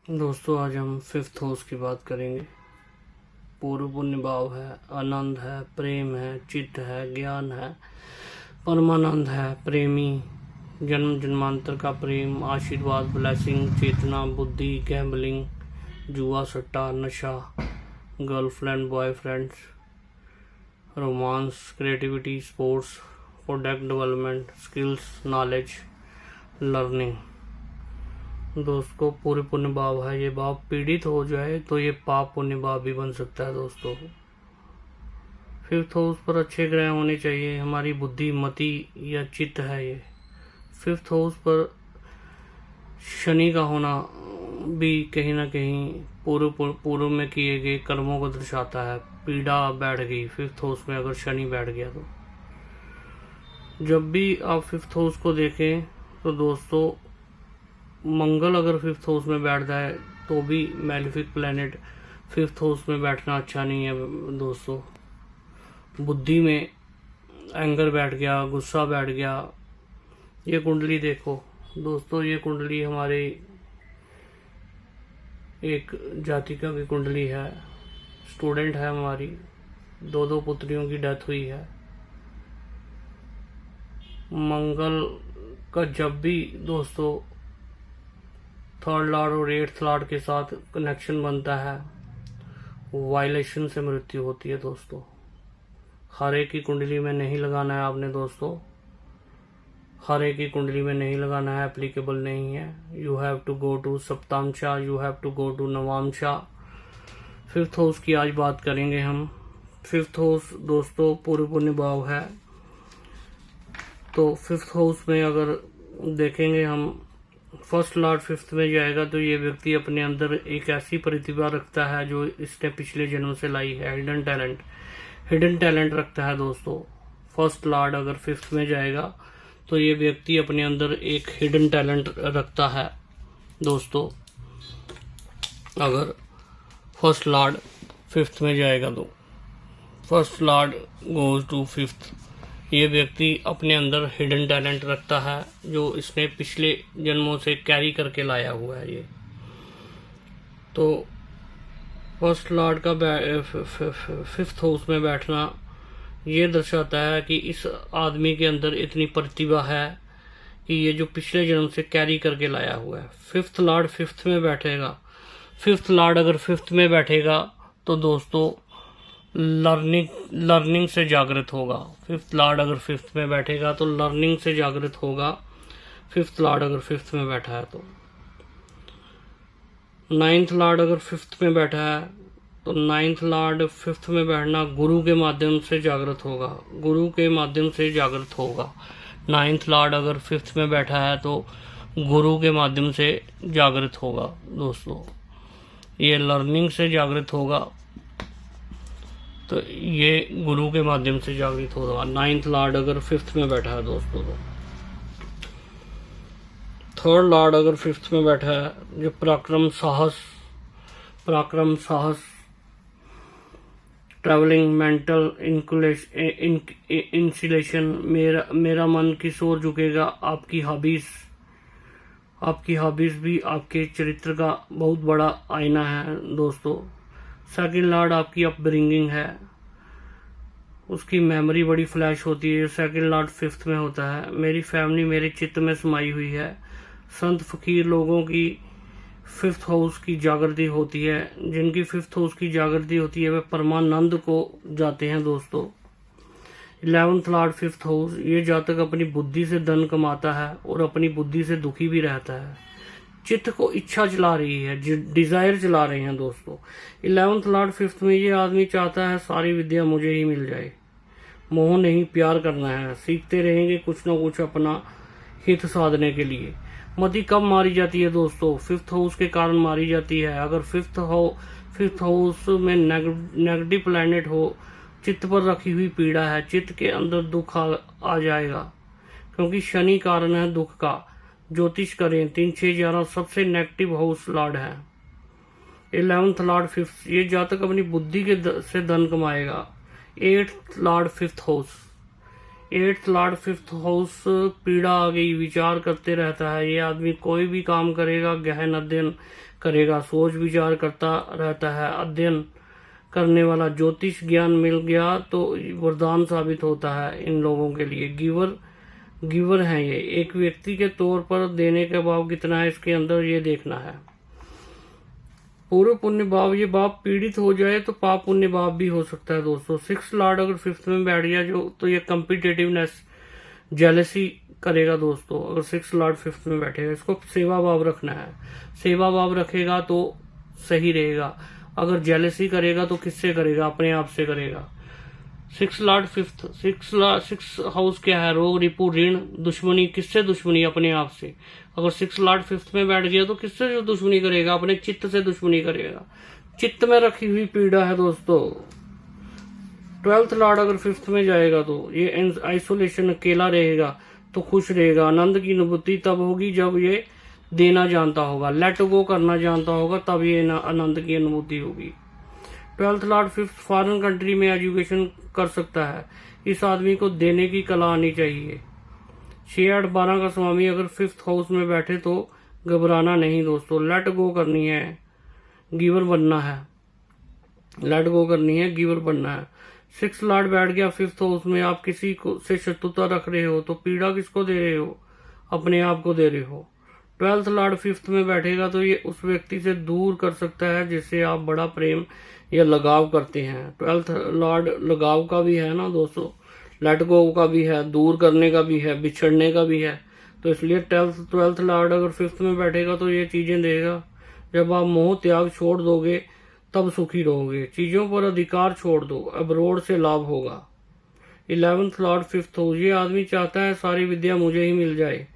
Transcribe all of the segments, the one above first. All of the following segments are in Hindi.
दोस्तों आज हम फिफ्थ हाउस की बात करेंगे। पूर्व पुण्य भाव है, आनंद है, प्रेम है, चित्त है, ज्ञान है, परमानंद है, प्रेमी, जन्म जन्मांतर का प्रेम, आशीर्वाद, ब्लेसिंग, चेतना, बुद्धि, गैम्बलिंग, जुआ, सट्टा, नशा, girlfriend, boyfriends, romance, creativity, sports, product development, skills, knowledge, learning. दोस्तों पूर्व पुण्य भाव है, ये भाव पीड़ित हो जाए तो ये पाप पुण्य भाव भी बन सकता है। दोस्तों फिफ्थ हाउस पर अच्छे ग्रह होने चाहिए। हमारी बुद्धि, मति या चित्त है ये। फिफ्थ हाउस पर शनि का होना भी कहीं ना कहीं पूर्व में किए गए कर्मों को दर्शाता है। पीड़ा बैठ गई फिफ्थ हाउस में अगर शनि बैठ गया तो। जब भी आप फिफ्थ हाउस को देखें तो दोस्तों मंगल अगर फिफ्थ हाउस में बैठ जाए तो भी मैलिफिक प्लैनेट फिफ्थ हाउस में बैठना अच्छा नहीं है। दोस्तों बुद्धि में एंगर बैठ गया, गुस्सा बैठ गया। ये कुंडली देखो दोस्तों, ये कुंडली हमारी एक जातिका की कुंडली है। स्टूडेंट है हमारी, दो पुत्रियों की डेथ हुई है। मंगल का जब भी दोस्तों थर्ड लॉर्ड और एट्थ लॉर्ड के साथ कनेक्शन बनता है, वायलेशन से मृत्यु होती है। दोस्तों हर एक की कुंडली में नहीं लगाना है आपने। दोस्तों हर एक की कुंडली में नहीं लगाना है, एप्लीकेबल नहीं है। You have to go to सप्तांशा, you have to go to Navamsha. Fifth house की आज बात करेंगे हम। फिफ्थ हाउस दोस्तों पूर्व पुण्य भाव है। तो फिफ्थ हाउस में अगर देखेंगे हम, फर्स्ट लॉर्ड फिफ्थ में जाएगा तो ये व्यक्ति अपने अंदर एक ऐसी प्रतिभा रखता है जो इसने पिछले जन्म से लाई है। हिडन टैलेंट रखता है दोस्तों। फर्स्ट लॉर्ड अगर फिफ्थ में जाएगा तो ये व्यक्ति अपने अंदर एक हिडन टैलेंट रखता है। दोस्तों अगर फर्स्ट लॉर्ड फिफ्थ में जाएगा तो first lord goes to fifth, ये व्यक्ति अपने अंदर हिडन टैलेंट रखता है जो इसने पिछले जन्मों से कैरी करके लाया हुआ है। ये तो फर्स्ट लॉर्ड का फिफ्थ हाउस में बैठना ये दर्शाता है कि इस आदमी के अंदर इतनी प्रतिभा है कि ये जो पिछले जन्म से कैरी करके लाया हुआ है। फिफ्थ लॉर्ड फिफ्थ में बैठेगा, फिफ्थ लॉर्ड अगर फिफ्थ में बैठेगा तो दोस्तों लर्निंग से जागृत होगा। फिफ्थ लॉर्ड अगर फिफ्थ में बैठेगा तो लर्निंग से जागृत होगा। फिफ्थ लॉर्ड अगर फिफ्थ में बैठा है तो नाइन्थ लॉर्ड अगर फिफ्थ में बैठा है तो नाइन्थ लॉर्ड फिफ्थ में बैठना गुरु के माध्यम से जागृत होगा। गुरु के माध्यम से जागृत होगा। नाइन्थ लॉर्ड अगर फिफ्थ में बैठा है तो गुरु के माध्यम से जागृत होगा। दोस्तों ये लर्निंग से जागृत होगा, तो ये गुरु के माध्यम से जागृत होगा। नाइन्थ लॉर्ड अगर फिफ्थ में बैठा है दोस्तों तो थर्ड लॉर्ड अगर फिफ्थ में बैठा है, जो पराक्रम साहस, ट्रैवलिंग, मेंटल इंसुलेशन, मेरा मन किस ओर झुकेगा। आपकी हॉबीज भी आपके चरित्र का बहुत बड़ा आईना है। दोस्तों सेकंड लॉर्ड आपकी अपब्रिंगिंग है, उसकी मेमोरी बड़ी फ्लैश होती है। सेकंड लॉर्ड फिफ्थ में होता है। मेरी फैमिली मेरे चित्त में समाई हुई है। संत फकीर लोगों की फिफ्थ हाउस की जागृति होती है। जिनकी फिफ्थ हाउस की जागृति होती है वे परमानंद को जाते हैं। दोस्तों 11th लॉर्ड फिफ्थ हाउस, ये जातक अपनी बुद्धि से धन कमाता है और अपनी बुद्धि से दुखी भी रहता है। चित्त को इच्छा चला रही है, डिजायर चला रहे हैं। दोस्तों 11th लॉर्ड फिफ्थ में ये आदमी चाहता है सारी विद्या मुझे ही मिल जाए। मोह नहीं, प्यार करना है। सीखते रहेंगे कुछ ना कुछ अपना हित साधने के लिए। मति कब मारी जाती है दोस्तों? फिफ्थ हाउस के कारण मारी जाती है। अगर फिफ्थ हाउस में नेगेटिव प्लैनेट हो, चित्त पर रखी हुई पीड़ा है, चित्त के अंदर दुख आ जाएगा, क्योंकि शनि कारण है दुख का। ज्योतिष करें 3, 6, 11 सबसे नेगेटिव हाउस लॉर्ड है। 11th लॉर्ड फिफ्थ, ये जातक अपनी बुद्धि से धन कमाएगा। 8th Lord fifth house, eighth Lord fifth house पीड़ा आ गई, विचार करते रहता है। ये आदमी कोई भी काम करेगा गहन अध्ययन करेगा, सोच विचार करता रहता है। अध्ययन करने वाला, ज्योतिष ज्ञान मिल गया तो वरदान साबित होता है इन लोगों के लिए। गिवर हैं ये। एक व्यक्ति के तौर पर देने का भाव कितना है इसके अंदर, ये देखना है। पूर्व पुण्य भाव, ये भाव पीड़ित हो जाए तो पाप पुण्य भाव भी हो सकता है दोस्तों। सिक्स लॉर्ड अगर फिफ्थ में बैठ गया जो, तो ये कम्पिटेटिवनेस, जेलसी करेगा दोस्तों। अगर सिक्स लॉर्ड फिफ्थ में बैठेगा, इसको सेवा भाव रखना है। सेवा भाव रखेगा तो सही रहेगा। अगर जेलसी करेगा तो किससे करेगा, अपने आप से करेगा। Six Lord fifth, six house क्या है, रोग रिपू ऋण दुश्मनी। किससे दुश्मनी, अपने आप से। अगर सिक्स लॉर्ड फिफ्थ में बैठ गया तो किससे जो दुश्मनी करेगा, अपने चित्त से दुश्मनी करेगा। चित्त में रखी हुई पीड़ा है दोस्तों। ट्वेल्थ लॉर्ड अगर फिफ्थ में जाएगा तो ये आइसोलेशन, अकेला रहेगा तो खुश रहेगा। आनंद की अनुभूति तब होगी जब ये देना जानता होगा, लेट गो करना जानता होगा, तब ये आनंद की अनुभूति होगी। Twelfth Lord fifth foreign country में एजुकेशन कर सकता है। इस आदमी को देने की कला आनी चाहिए। 6-8-12 का स्वामी अगर फिफ्थ हाउस में बैठे तो घबराना नहीं दोस्तों, लेट गो करनी है, गिवर बनना है। लेट गो करनी है, गिवर बनना है। सिक्स लॉर्ड बैठ गया फिफ्थ हाउस में, आप किसी को से शत्रुता रख रहे हो तो पीड़ा किसको दे रहे हो, अपने आप को दे रहे हो। ट्वेल्थ लॉर्ड फिफ्थ में बैठेगा तो ये उस व्यक्ति से दूर कर सकता है जिससे आप बड़ा प्रेम या लगाव करते हैं। ट्वेल्थ लॉर्ड लगाव का भी है ना दोस्तों, लेट गो का भी है, दूर करने का भी है, बिछड़ने का भी है। तो इसलिए ट्वेल्थ लॉर्ड अगर फिफ्थ में बैठेगा तो ये चीजें देगा। जब आप मोह त्याग छोड़ दोगे तब सुखी रहोगे। चीजों पर अधिकार छोड़ दो, अब्रोड से लाभ होगा। 11th लॉर्ड फिफ्थ हाउस, ये आदमी चाहता है सारी विद्या मुझे ही मिल जाए,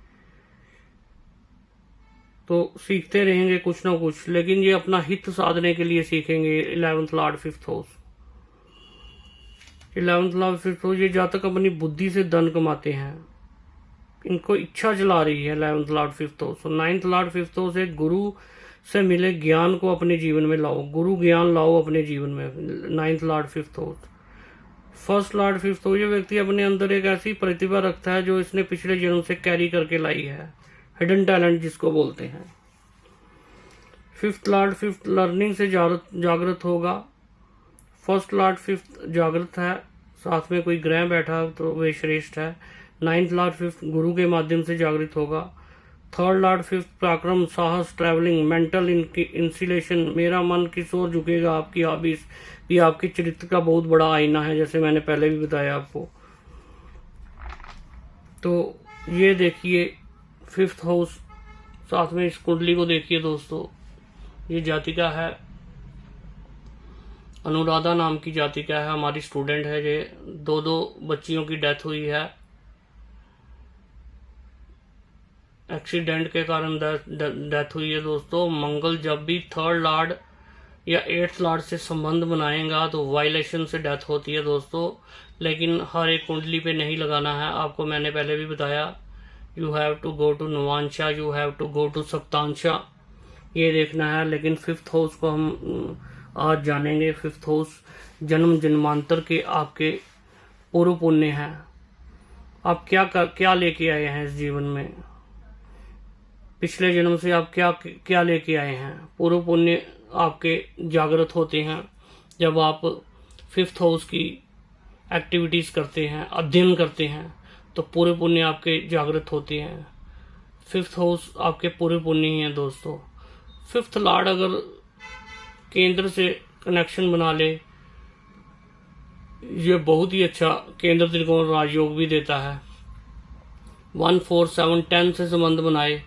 तो सीखते रहेंगे कुछ ना कुछ, लेकिन ये अपना हित साधने के लिए सीखेंगे। 11th Lord fifth house, 11th Lord fifth house, ये जातक अपनी बुद्धि से धन कमाते हैं, इनको इच्छा चला रही है 11th लॉर्ड फिफ्थ हाउस। और 9th लॉर्ड फिफ्थ हाउस एक गुरु से मिले ज्ञान को अपने जीवन में लाओ, गुरु ज्ञान लाओ अपने जीवन में। 9th Lord fifth house. First Lord fifth house, ये व्यक्ति अपने अंदर एक ऐसी प्रतिभा रखता है जो इसने पिछले जन्म से कैरी करके लाई है, हिडन टैलेंट जिसको बोलते हैं। फिफ्थ लॉर्ड फिफ्थ लर्निंग से जागृत होगा। फर्स्ट लॉर्ड फिफ्थ जागृत है, साथ में कोई ग्रह बैठा तो वे श्रेष्ठ है। 9th लॉर्ड फिफ्थ गुरु के माध्यम से जागृत होगा। थर्ड लॉर्ड फिफ्थ पराक्रम, साहस, ट्रैवलिंग, मेंटल इंसिलेशन, मेरा मन किस ओर झुकेगा, आपकी हॉबीज भी आपके चरित्र का बहुत बड़ा आईना है, जैसे मैंने पहले भी बताया आपको। तो ये देखिए फिफ्थ हाउस, साथ में इस कुंडली को देखिए दोस्तों। ये जातिका है, अनुराधा नाम की जातिका है, हमारी स्टूडेंट है। ये 2 बच्चियों की डेथ हुई है, एक्सीडेंट के कारण डेथ हुई है दोस्तों। मंगल जब भी थर्ड लॉर्ड या 8th लॉर्ड से संबंध बनाएगा तो वायलेशन से डेथ होती है दोस्तों, लेकिन हर एक कुंडली पे नहीं लगाना है। आपको मैंने पहले भी बताया, you have to go to नवांशा, you have to go to सप्तांशा, ये देखना है। लेकिन फिफ्थ हाउस को हम आज जानेंगे। फिफ्थ हाउस जन्म जन्मांतर के आपके पूर्व पुण्य हैं। आप क्या लेके आए हैं इस जीवन में, पिछले जन्म से आप क्या लेके आए हैं। पूर्व पुण्य आपके जागृत होते हैं जब आप फिफ्थ हाउस की एक्टिविटीज करते हैं, अध्ययन करते हैं, तो पूरे पुण्य आपके जागृत होते हैं। फिफ्थ हाउस आपके पूरे पुण्य ही हैं दोस्तों। फिफ्थ लॉर्ड अगर केंद्र से कनेक्शन बना ले, ये बहुत ही अच्छा केंद्र त्रिकोण राजयोग भी देता है। 1, 4, 7, 10 से संबंध बनाए,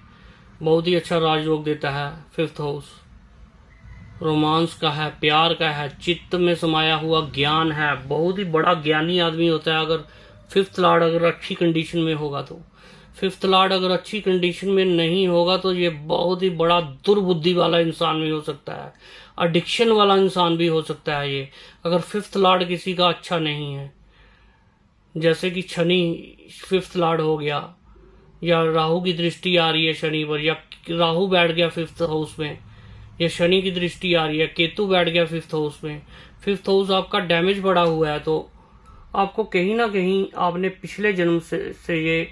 बहुत ही अच्छा राजयोग देता है फिफ्थ हाउस। रोमांस का है, प्यार का है, चित्त में समाया हुआ ज्ञान है, बहुत ही बड़ा ज्ञानी आदमी होता है अगर फिफ्थ लॉर्ड अगर अच्छी कंडीशन में होगा तो। फिफ्थ लॉर्ड अगर अच्छी कंडीशन में नहीं होगा तो ये बहुत ही बड़ा दुर्बुद्धि वाला इंसान भी हो सकता है, एडिक्शन वाला इंसान भी हो सकता है ये, अगर फिफ्थ लॉर्ड किसी का अच्छा नहीं है। जैसे कि शनि फिफ्थ लॉर्ड हो गया, या राहु की दृष्टि आ रही है शनि पर, या राहु बैठ गया फिफ्थ हाउस में, या शनि की दृष्टि आ रही है, केतु बैठ गया फिफ्थ हाउस में। फिफ्थ हाउस आपका डैमेज पड़ा हुआ है तो आपको कहीं ना कहीं आपने पिछले जन्म से ये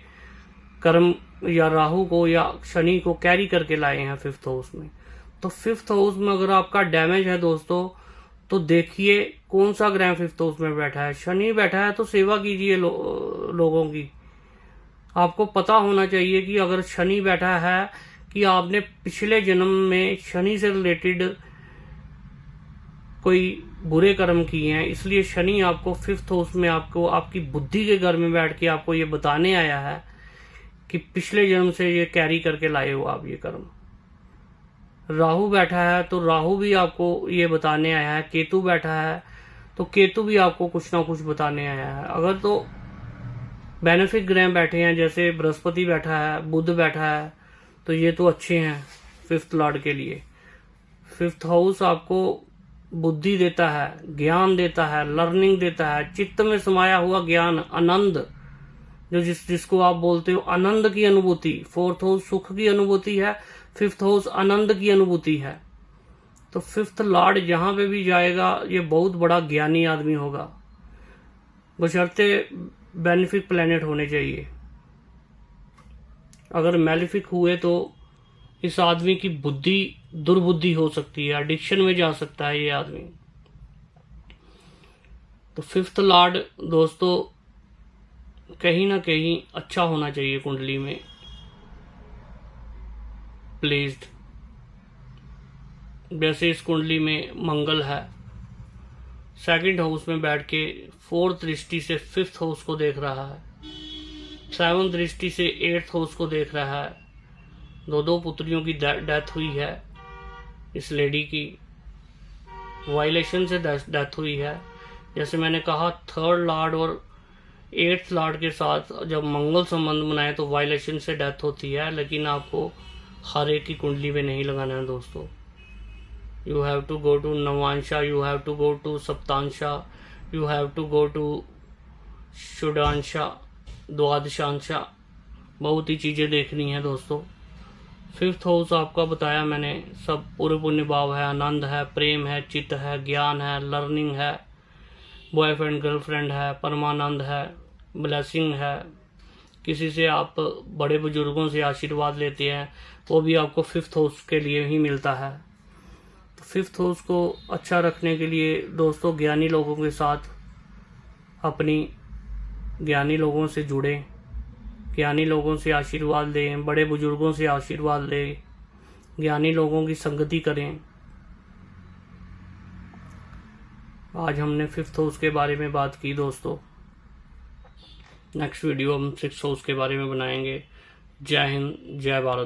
कर्म या राहु को या शनि को कैरी करके लाए हैं 5th हाउस में। तो 5th हाउस में अगर आपका डैमेज है दोस्तों, तो देखिए कौन सा ग्रह 5th हाउस में बैठा है। शनि बैठा है तो सेवा कीजिए लोगों की। आपको पता होना चाहिए कि अगर शनि बैठा है कि आपने पिछले जन्म में शनि से रिलेटेड कोई बुरे कर्म किए हैं, इसलिए शनि आपको 5th हाउस में आपको आपकी बुद्धि के घर में बैठ के आपको ये बताने आया है कि पिछले जन्म से ये कैरी करके लाए हो आप ये कर्म। राहु बैठा है तो राहु भी आपको ये बताने आया है। केतु बैठा है तो केतु भी आपको कुछ ना कुछ बताने आया है। अगर तो बेनिफिक ग्रह बैठे हैं, जैसे बृहस्पति बैठा है, बुध बैठा है, तो ये तो अच्छे हैं 5th लॉर्ड के लिए। 5th हाउस आपको बुद्धि देता है, ज्ञान देता है, लर्निंग देता है, चित्त में समाया हुआ ज्ञान, आनंद, जो जिसको आप बोलते हो आनंद की अनुभूति। 4th हाउस सुख की अनुभूति है, 5th हाउस आनंद की अनुभूति है। तो 5th लॉर्ड जहां पे भी जाएगा ये बहुत बड़ा ज्ञानी आदमी होगा, बशर्ते बेनिफिक प्लेनेट होने चाहिए। अगर मैलिफिक हुए तो इस आदमी की बुद्धि दुर्बुद्धि हो सकती है, एडिक्शन में जा सकता है ये आदमी। तो 5th लॉर्ड दोस्तों कहीं ना कहीं अच्छा होना चाहिए कुंडली में प्लेस्ड। वैसे इस कुंडली में मंगल है, 2nd हाउस में बैठ के 4th दृष्टि से 5th हाउस को देख रहा है, 7th दृष्टि से 8th हाउस को देख रहा है। दो पुत्रियों की डेथ हुई है इस लेडी की, वायलेशन से डेथ हुई है। जैसे मैंने कहा 3rd लॉर्ड और 8th लॉर्ड के साथ जब मंगल संबंध बनाए तो वायलेशन से डेथ होती है, लेकिन आपको हर एक की कुंडली में नहीं लगाना है दोस्तों। You have to go to नवांशा, you have to go to सप्तांशा, you have to go to षडांशा, द्वादशांशा, बहुत ही चीज़ें देखनी है दोस्तों। 5th हाउस आपका बताया मैंने, सब पूरे पुण्य भाव है, आनंद है, प्रेम है, चित्त है, ज्ञान है, लर्निंग है, बॉयफ्रेंड गर्लफ्रेंड है, परमानंद है, ब्लेसिंग है। किसी से आप बड़े बुजुर्गों से आशीर्वाद लेते हैं वो भी आपको 5th हाउस के लिए ही मिलता है। तो 5th हाउस को अच्छा रखने के लिए दोस्तों ज्ञानी लोगों के साथ अपनी ज्ञानी लोगों से जुड़ें, ज्ञानी लोगों से आशीर्वाद लें, बड़े बुजुर्गों से आशीर्वाद लें, ज्ञानी लोगों की संगति करें। आज हमने 5th हाउस के बारे में बात की दोस्तों। नेक्स्ट वीडियो हम 6th हाउस के बारे में बनाएंगे। जय हिंद, जय भारत।